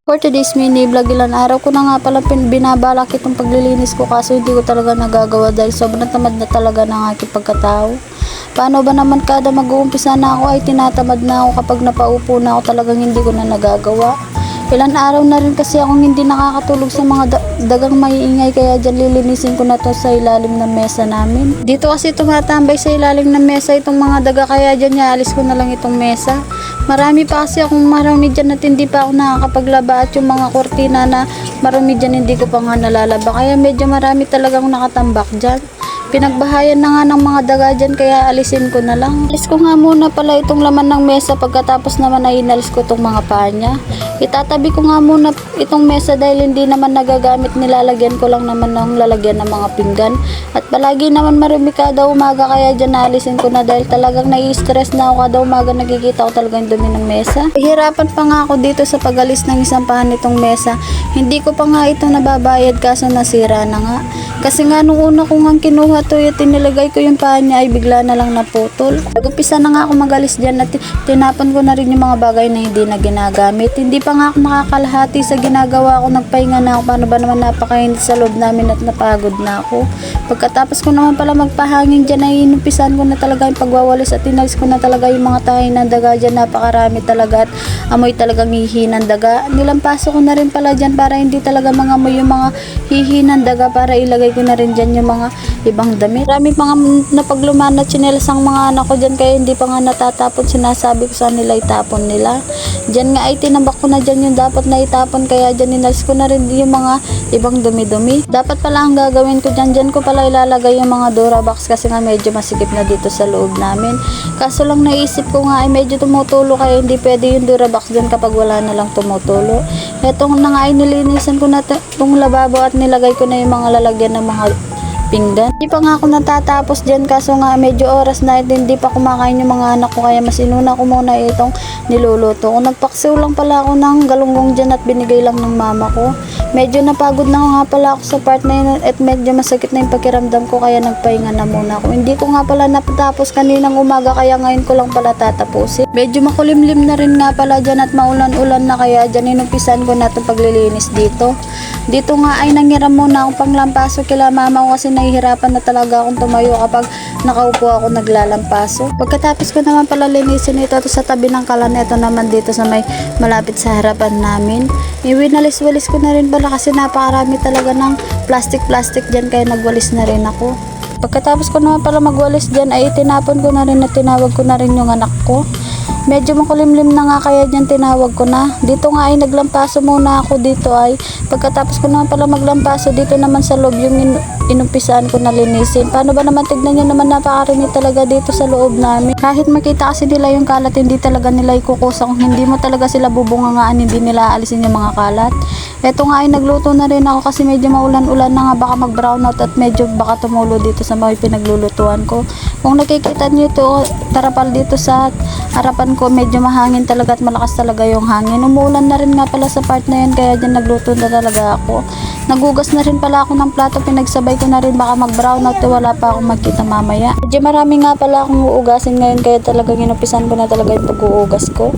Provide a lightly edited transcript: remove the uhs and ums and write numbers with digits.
For today's mini vlog, ilan araw ko na nga pala binabalak itong paglilinis ko kaso hindi ko talaga nagagawa dahil sobrang tamad na talaga ng aking pagkatao. Paano ba naman kada mag-uumpisa na ako ay tinatamad na ako kapag napaupo na ako, talagang hindi ko na nagagawa. Ilan araw na rin kasi akong hindi nakakatulog sa mga dagang maiingay, kaya dyan lilinisin ko na to sa ilalim ng mesa namin. Dito kasi tumatambay sa ilalim ng mesa itong mga daga, kaya dyan nialis ko na lang itong mesa. Marami pa kasi akong marami dyan at hindi pa ako nakakapaglaba, at yung mga kortina na marami dyan hindi ko pa nga nalalaba, kaya medyo marami talagang nakatambak dyan. Pinagbahayan na nga ng mga daga dyan, kaya alisin ko na lang. Alis ko nga muna pala itong laman ng mesa, pagkatapos naman ay inalis ko itong mga paa niya. Itatabi ko nga muna itong mesa dahil hindi naman nagagamit, nilalagyan ko lang naman ng lalagyan ng mga pinggan. At palagi naman marumi kada umaga, kaya dyan naalisin ko na dahil talagang nai-stress na ako kada umaga, nakikita ko talagang dumi ng mesa. Hihirapan pa nga ako dito sa pag-alis ng isang paa nitong mesa. Hindi ko pa nga ito nababayad kaso nasira na nga. Kasi nga nung una ko nga kinuha to, yung tinilagay ko yung paa niya ay bigla na lang naputol. Nag-upisa na nga ako magalis dyan at tinapon ko na rin yung mga bagay na hindi na ginagamit. Hindi pa nga ako nakakalahati sa ginagawa ko, nagpahinga na ako. Paano ba naman napakainit sa loob namin at napagod na ako. Pagkatapos ko naman pala magpahangin dyan ay inupisan ko na talaga yung pagwawalis at tinalis ko na talaga yung mga tahi ng daga dyan. Napakarami talaga at amoy talagang hihi ng daga. Nilampaso ko na rin pala dyan para hindi talaga mangamoy yung mga hihi ng daga, para ilagay ko na rin dyan yung mga ibang damit. Marami pa nga napagluman na tsinelas ang mga anak ko dyan, kaya hindi pa nga natatapon. Sinasabi ko sa nila itapon nila. Dyan nga ay tinambak ko na dyan yung dapat na itapon, kaya dyan inalis ko na rin yung mga ibang dumi-dumi. Dapat pala ang gagawin ko dyan ko pala ilalagay yung mga Durabox kasi nga medyo masikip na dito sa loob namin. Kaso lang naisip ko nga ay medyo tumutulo, kaya hindi pwede yung Durabox dyan kapag wala na lang tumutulo. Etong na nga ay nilinisan ko na itong lababo at nilagay ko na yung mga lalagyan ng mga pinggan. Hindi pa nga ako natatapos dyan kaso nga medyo oras na hindi pa kumakain yung mga anak ko, kaya mas inuna ko muna itong niluluto ko. Nagpaksiw lang pala ako ng galunggong dyan at binigay lang ng mama ko. Medyo napagod na nga pala ako sa part na yun at medyo masakit na yung pakiramdam ko, kaya nagpahinga na muna ako. Hindi ko nga pala natapos kaninang umaga, kaya ngayon ko lang pala tatapusin. Medyo makulimlim na rin nga pala dyan at maulan-ulan na, kaya dyan inumpisan ko na itong paglilinis dito. Dito nga ay nangiram muna akong panglampaso kila mama ko kasi nahihirapan na talaga akong tumayo kapag nakaupo ako naglalampaso. Pagkatapos ko naman pala linisin ito sa tabi ng kalan, ito naman dito sa may malapit sa harapan namin. Iwinalis-walis ko na rin pala kasi napakarami talaga ng plastic dyan, kaya nagwalis na rin ako. Pagkatapos ko naman pala magwalis dyan ay tinapon ko na rin at tinawag ko na rin yung anak ko. Medyo makulimlim na nga, kaya dyan tinawag ko na. Dito nga ay naglampaso muna ako dito ay. Pagkatapos ko naman pala maglampaso dito naman sa loob yung inumpisaan ko na linisin. Paano ba naman, tignan nyo naman, napakarami talaga dito sa loob namin. Kahit makita kasi nila yung kalat, hindi talaga nila ikukusa. Kung hindi mo talaga sila bubungangaan, hindi nila aalisin yung mga kalat. Eto nga ay nagluto na rin ako kasi medyo maulan-ulan na nga, baka mag-brown out at medyo baka tumulo dito sa mga pinaglulutuan ko. Kung nakikita nyo ito, tarapal dito sa harapan ko, medyo mahangin talaga at malakas talaga yung hangin. Umuulan na rin nga pala sa part na yun, kaya dyan nagluto na talaga ako. Nagugas na rin pala ako ng plato, pinagsabay ko na rin, baka mag-brown out, wala pa akong magkita mamaya. Medyo marami nga pala akong uugasin ngayon, kaya talagang inupisan ko na talaga yung pag-uugas ko.